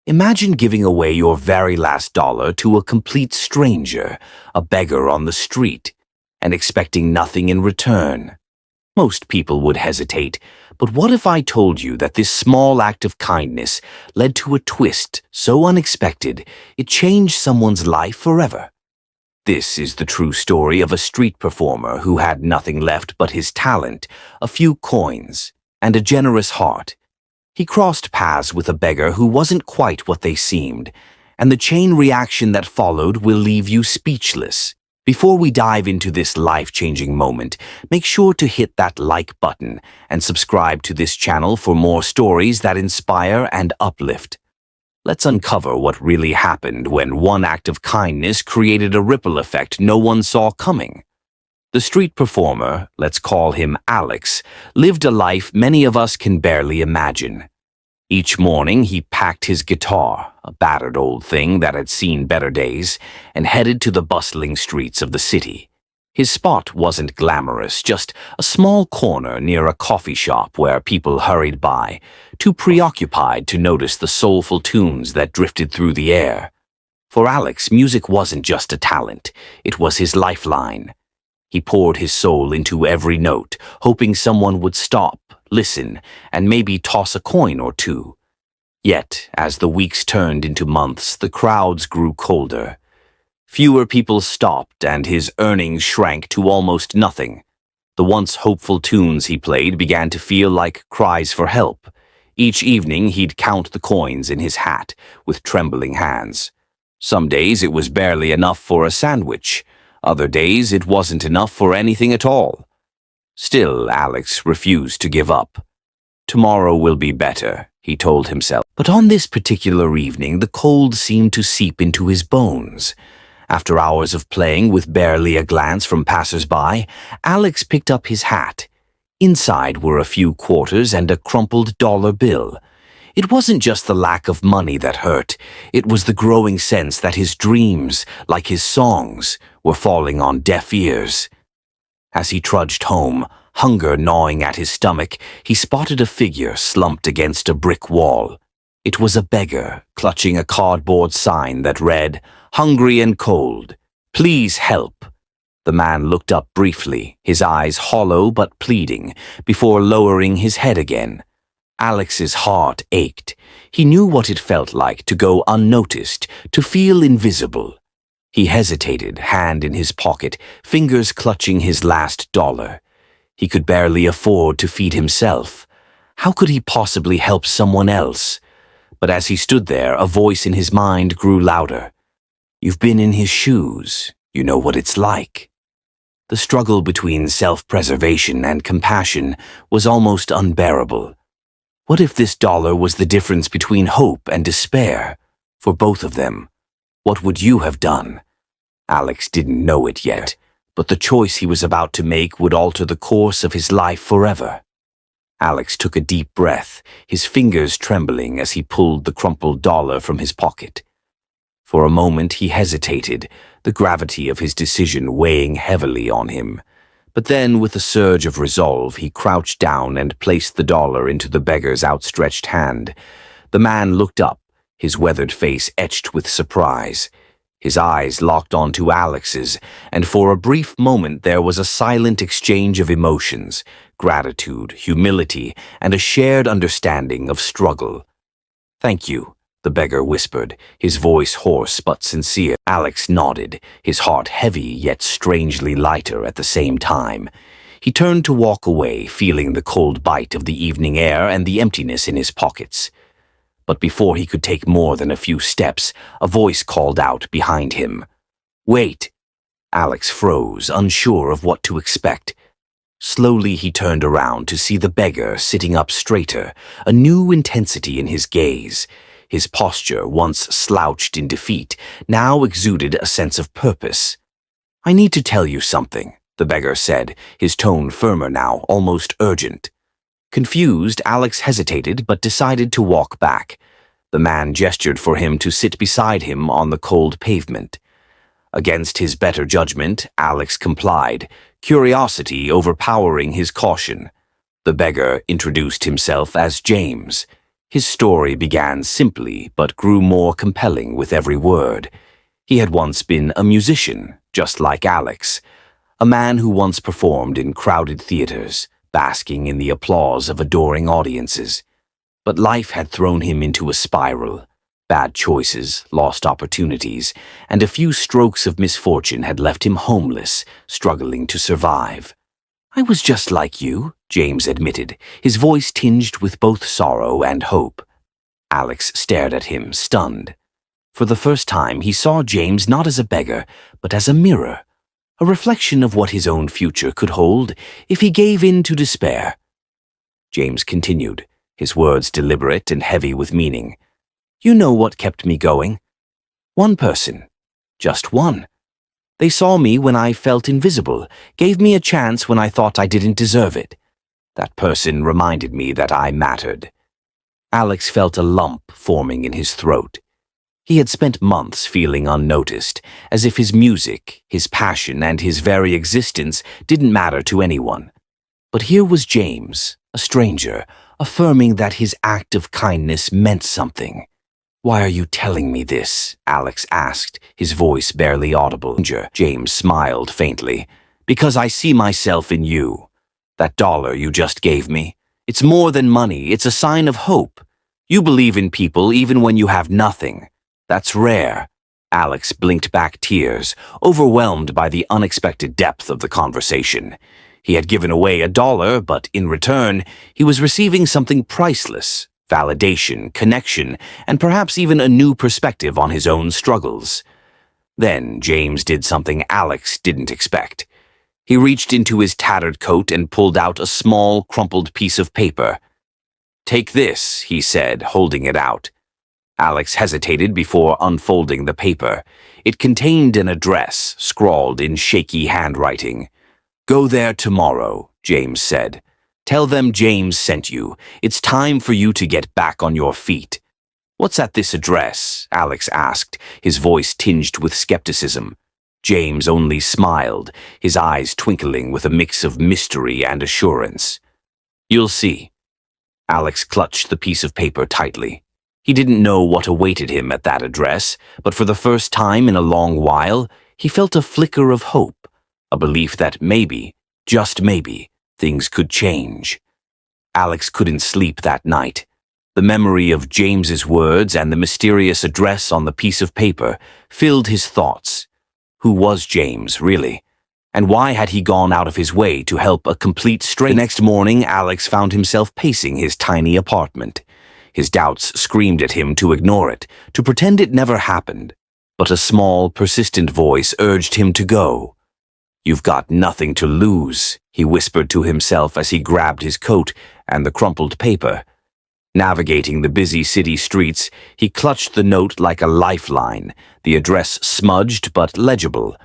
Imagine giving away your very last dollar to a complete stranger, a beggar on the street, and expecting nothing in return. Most people would hesitate, but what if I told you that this small act of kindness led to a twist so unexpected it changed someone's life forever? This is the true story of a street performer who had nothing left but his talent, a few coins, and a generous heart. He crossed paths with a beggar who wasn't quite what they seemed, and the chain reaction that followed will leave you speechless. Before we dive into this life-changing moment, make sure to hit that like button and subscribe to this channel for more stories that inspire and uplift. Let's uncover what really happened when one act of kindness created a ripple effect no one saw coming. The street performer, let's call him Alex, lived a life many of us can barely imagine. Each morning he packed his guitar, a battered old thing that had seen better days, and headed to the bustling streets of the city. His spot wasn't glamorous, just a small corner near a coffee shop where people hurried by, too preoccupied to notice the soulful tunes that drifted through the air. For Alex, music wasn't just a talent, it was his lifeline. He poured his soul into every note, hoping someone would stop, listen, and maybe toss a coin or two. Yet, as the weeks turned into months, the crowds grew colder. Fewer people stopped, and his earnings shrank to almost nothing. The once hopeful tunes he played began to feel like cries for help. Each evening he'd count the coins in his hat with trembling hands. Some days it was barely enough for a sandwich. Other days it wasn't enough for anything at all. Still, Alex refused to give up. Tomorrow will be better, he told himself. But on this particular evening, the cold seemed to seep into his bones. After hours of playing with barely a glance from passers-by, Alex picked up his hat. Inside were a few quarters and a crumpled dollar bill. It wasn't just the lack of money that hurt. It was the growing sense that his dreams, like his songs, were falling on deaf ears. As he trudged home, hunger gnawing at his stomach, he spotted a figure slumped against a brick wall. It was a beggar, clutching a cardboard sign that read, "Hungry and cold. Please help." The man looked up briefly, his eyes hollow but pleading, before lowering his head again. Alex's heart ached. He knew what it felt like to go unnoticed, to feel invisible. He hesitated, hand in his pocket, fingers clutching his last dollar. He could barely afford to feed himself. How could he possibly help someone else? But as he stood there, a voice in his mind grew louder. You've been in his shoes. You know what it's like. The struggle between self-preservation and compassion was almost unbearable. What if this dollar was the difference between hope and despair? For both of them, what would you have done? Alex didn't know it yet, but the choice he was about to make would alter the course of his life forever. Alex took a deep breath, his fingers trembling as he pulled the crumpled dollar from his pocket. For a moment he hesitated, the gravity of his decision weighing heavily on him. But then, with a surge of resolve, he crouched down and placed the dollar into the beggar's outstretched hand. The man looked up, his weathered face etched with surprise. His eyes locked onto Alex's, and for a brief moment there was a silent exchange of emotions, gratitude, humility, and a shared understanding of struggle. "Thank you," the beggar whispered, his voice hoarse but sincere. Alex nodded, his heart heavy yet strangely lighter at the same time. He turned to walk away, feeling the cold bite of the evening air and the emptiness in his pockets. But before he could take more than a few steps, a voice called out behind him. "Wait!" Alex froze, unsure of what to expect. Slowly he turned around to see the beggar sitting up straighter, a new intensity in his gaze. His posture, once slouched in defeat, now exuded a sense of purpose. "I need to tell you something," the beggar said, his tone firmer now, almost urgent. Confused, Alex hesitated but decided to walk back. The man gestured for him to sit beside him on the cold pavement. Against his better judgment, Alex complied, curiosity overpowering his caution. The beggar introduced himself as James. His story began simply but grew more compelling with every word. He had once been a musician, just like Alex, a man who once performed in crowded theaters, basking in the applause of adoring audiences. But life had thrown him into a spiral. Bad choices, lost opportunities, and a few strokes of misfortune had left him homeless, struggling to survive. "I was just like you," James admitted, his voice tinged with both sorrow and hope. Alex stared at him, stunned. For the first time, he saw James not as a beggar, but as a mirror, a reflection of what his own future could hold if he gave in to despair. James continued, his words deliberate and heavy with meaning. "You know what kept me going? One person. Just one. They saw me when I felt invisible, gave me a chance when I thought I didn't deserve it. That person reminded me that I mattered." Alex felt a lump forming in his throat. He had spent months feeling unnoticed, as if his music, his passion, and his very existence didn't matter to anyone. But here was James, a stranger, affirming that his act of kindness meant something. "Why are you telling me this?" Alex asked, his voice barely audible. James smiled faintly. "Because I see myself in you. That dollar you just gave me. It's more than money, it's a sign of hope. You believe in people even when you have nothing. That's rare." Alex blinked back tears, overwhelmed by the unexpected depth of the conversation. He had given away $1, but in return, he was receiving something priceless: validation, connection, and perhaps even a new perspective on his own struggles. Then James did something Alex didn't expect. He reached into his tattered coat and pulled out a small, crumpled piece of paper. "Take this," he said, holding it out. Alex hesitated before unfolding the paper. It contained an address, scrawled in shaky handwriting. "Go there tomorrow," James said. "Tell them James sent you. It's time for you to get back on your feet." "What's at this address?" Alex asked, his voice tinged with skepticism. James only smiled, his eyes twinkling with a mix of mystery and assurance. "You'll see." Alex clutched the piece of paper tightly. He didn't know what awaited him at that address, but for the first time in a long while, he felt a flicker of hope, a belief that maybe, just maybe, things could change. Alex couldn't sleep that night. The memory of James's words and the mysterious address on the piece of paper filled his thoughts. Who was James, really? And why had he gone out of his way to help a complete stranger? The next morning, Alex found himself pacing his tiny apartment. His doubts screamed at him to ignore it, to pretend it never happened. But a small, persistent voice urged him to go. "You've got nothing to lose," he whispered to himself as he grabbed his coat and the crumpled paper. Navigating the busy city streets, he clutched the note like a lifeline, the address smudged but legible.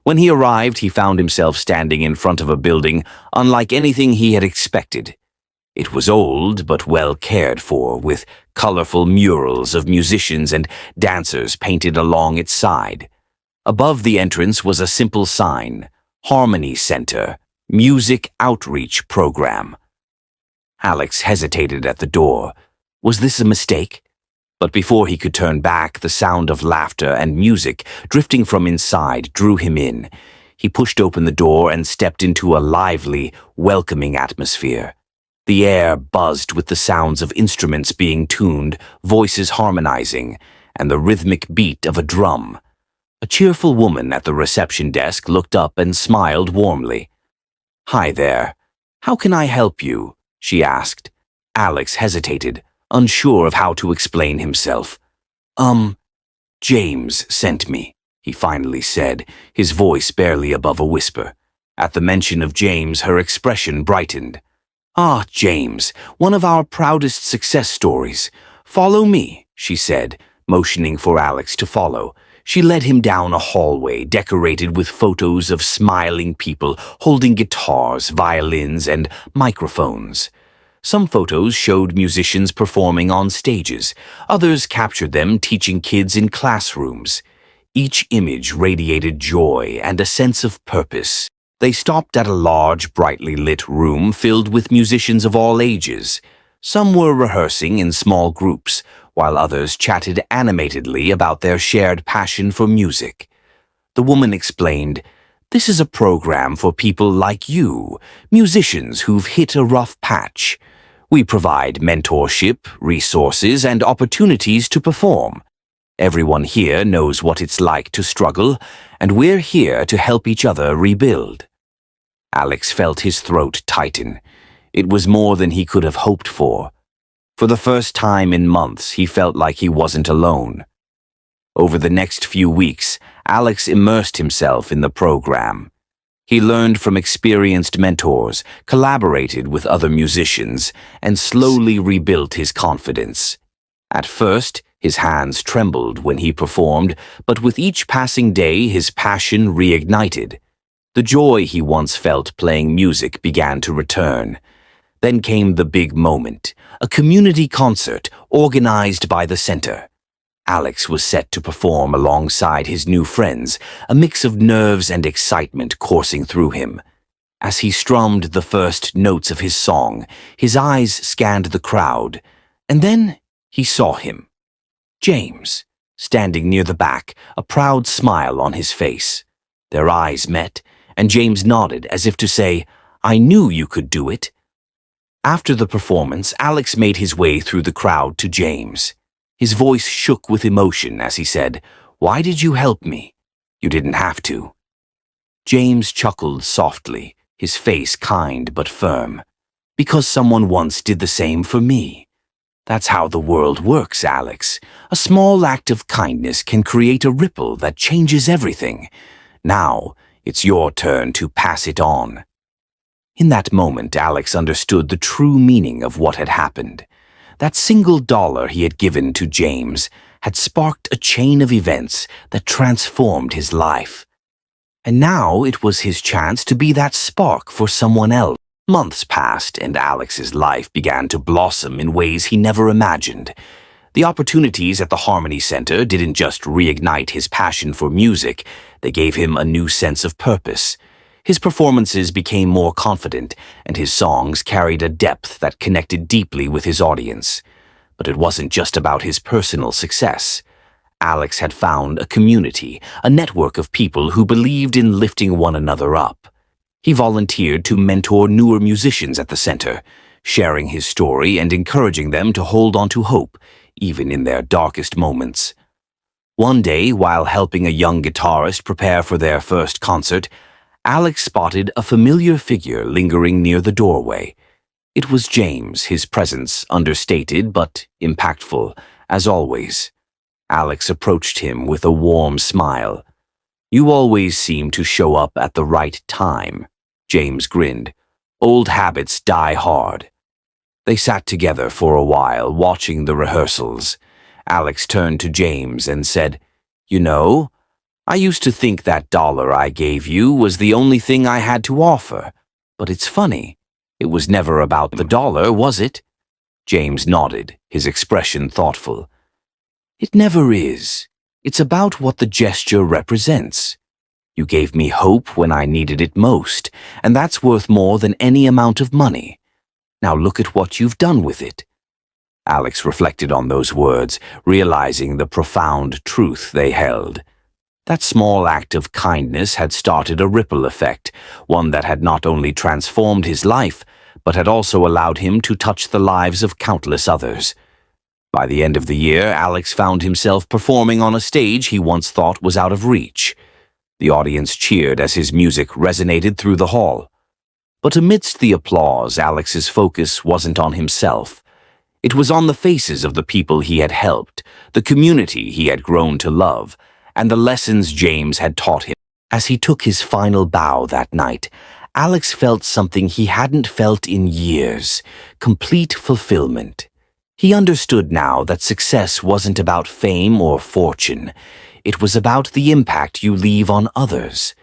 When he arrived, he found himself standing in front of a building unlike anything he had expected. It was old but well cared for, with colorful murals of musicians and dancers painted along its side. Above the entrance was a simple sign: Harmony Center, Music Outreach Program. Alex hesitated at the door. Was this a mistake? But before he could turn back, the sound of laughter and music drifting from inside drew him in. He pushed open the door and stepped into a lively, welcoming atmosphere. The air buzzed with the sounds of instruments being tuned, voices harmonizing, and the rhythmic beat of a drum. A cheerful woman at the reception desk looked up and smiled warmly. "Hi there. How can I help you?" she asked. Alex hesitated, unsure of how to explain himself. James sent me," he finally said, his voice barely above a whisper. At the mention of James, her expression brightened. "Ah, James, one of our proudest success stories. Follow me," she said, motioning for Alex to follow. She led him down a hallway decorated with photos of smiling people holding guitars, violins, and microphones. Some photos showed musicians performing on stages. Others captured them teaching kids in classrooms. Each image radiated joy and a sense of purpose. They stopped at a large, brightly lit room filled with musicians of all ages. Some were rehearsing in small groups, while others chatted animatedly about their shared passion for music. The woman explained, "This is a program for people like you, musicians who've hit a rough patch. We provide mentorship, resources, and opportunities to perform. Everyone here knows what it's like to struggle, and we're here to help each other rebuild." Alex felt his throat tighten. It was more than he could have hoped for. For the first time in months, he felt like he wasn't alone. Over the next few weeks, Alex immersed himself in the program. He learned from experienced mentors, collaborated with other musicians, and slowly rebuilt his confidence. At first, his hands trembled when he performed, but with each passing day, his passion reignited. The joy he once felt playing music began to return. Then came the big moment, a community concert organized by the center. Alex was set to perform alongside his new friends, a mix of nerves and excitement coursing through him. As he strummed the first notes of his song, his eyes scanned the crowd, and then he saw him. James, standing near the back, a proud smile on his face. Their eyes met, and James nodded as if to say, "I knew you could do it." After the performance, Alex made his way through the crowd to James. His voice shook with emotion as he said, "Why did you help me? You didn't have to." James chuckled softly, his face kind but firm. "Because someone once did the same for me. That's how the world works, Alex. A small act of kindness can create a ripple that changes everything. Now, it's your turn to pass it on." In that moment, Alex understood the true meaning of what had happened. That single dollar he had given to James had sparked a chain of events that transformed his life. And now it was his chance to be that spark for someone else. Months passed, and Alex's life began to blossom in ways he never imagined. The opportunities at the Harmony Center didn't just reignite his passion for music, they gave him a new sense of purpose. His performances became more confident, and his songs carried a depth that connected deeply with his audience. But it wasn't just about his personal success. Alex had found a community, a network of people who believed in lifting one another up. He volunteered to mentor newer musicians at the center, sharing his story and encouraging them to hold on to hope, even in their darkest moments. One day, while helping a young guitarist prepare for their first concert, Alex spotted a familiar figure lingering near the doorway. It was James, his presence understated but impactful, as always. Alex approached him with a warm smile. "You always seem to show up at the right time," James grinned. "Old habits die hard." They sat together for a while, watching the rehearsals. Alex turned to James and said, "You know, I used to think that dollar I gave you was the only thing I had to offer. But it's funny. It was never about the dollar, was it?" James nodded, his expression thoughtful. "It never is. It's about what the gesture represents. You gave me hope when I needed it most, and that's worth more than any amount of money. Now look at what you've done with it." Alex reflected on those words, realizing the profound truth they held. That small act of kindness had started a ripple effect, one that had not only transformed his life, but had also allowed him to touch the lives of countless others. By the end of the year, Alex found himself performing on a stage he once thought was out of reach. The audience cheered as his music resonated through the hall. But amidst the applause, Alex's focus wasn't on himself. It was on the faces of the people he had helped, the community he had grown to love, and the lessons James had taught him. As he took his final bow that night, Alex felt something he hadn't felt in years: complete fulfillment. He understood now that success wasn't about fame or fortune. It was about the impact you leave on others.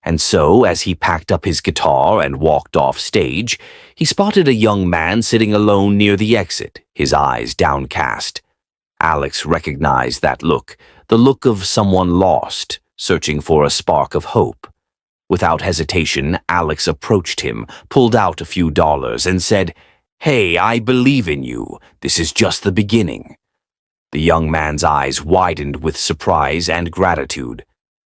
And so, as he packed up his guitar and walked off stage, he spotted a young man sitting alone near the exit, his eyes downcast. Alex recognized that look, the look of someone lost, searching for a spark of hope. Without hesitation, Alex approached him, pulled out a few dollars, and said, Hey, I believe in you. This is just the beginning. The young man's eyes widened with surprise and gratitude.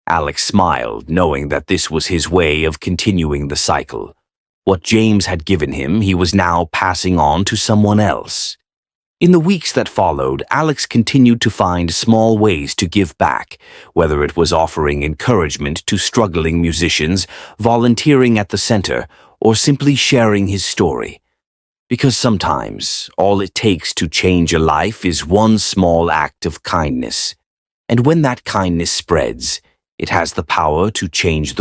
Alex smiled, knowing that this was his way of continuing the cycle. What James had given him, he was now passing on to someone else. In the weeks that followed, Alex continued to find small ways to give back, whether it was offering encouragement to struggling musicians, volunteering at the center, or simply sharing his story. Because sometimes, all it takes to change a life is one small act of kindness. And when that kindness spreads, it has the power to change the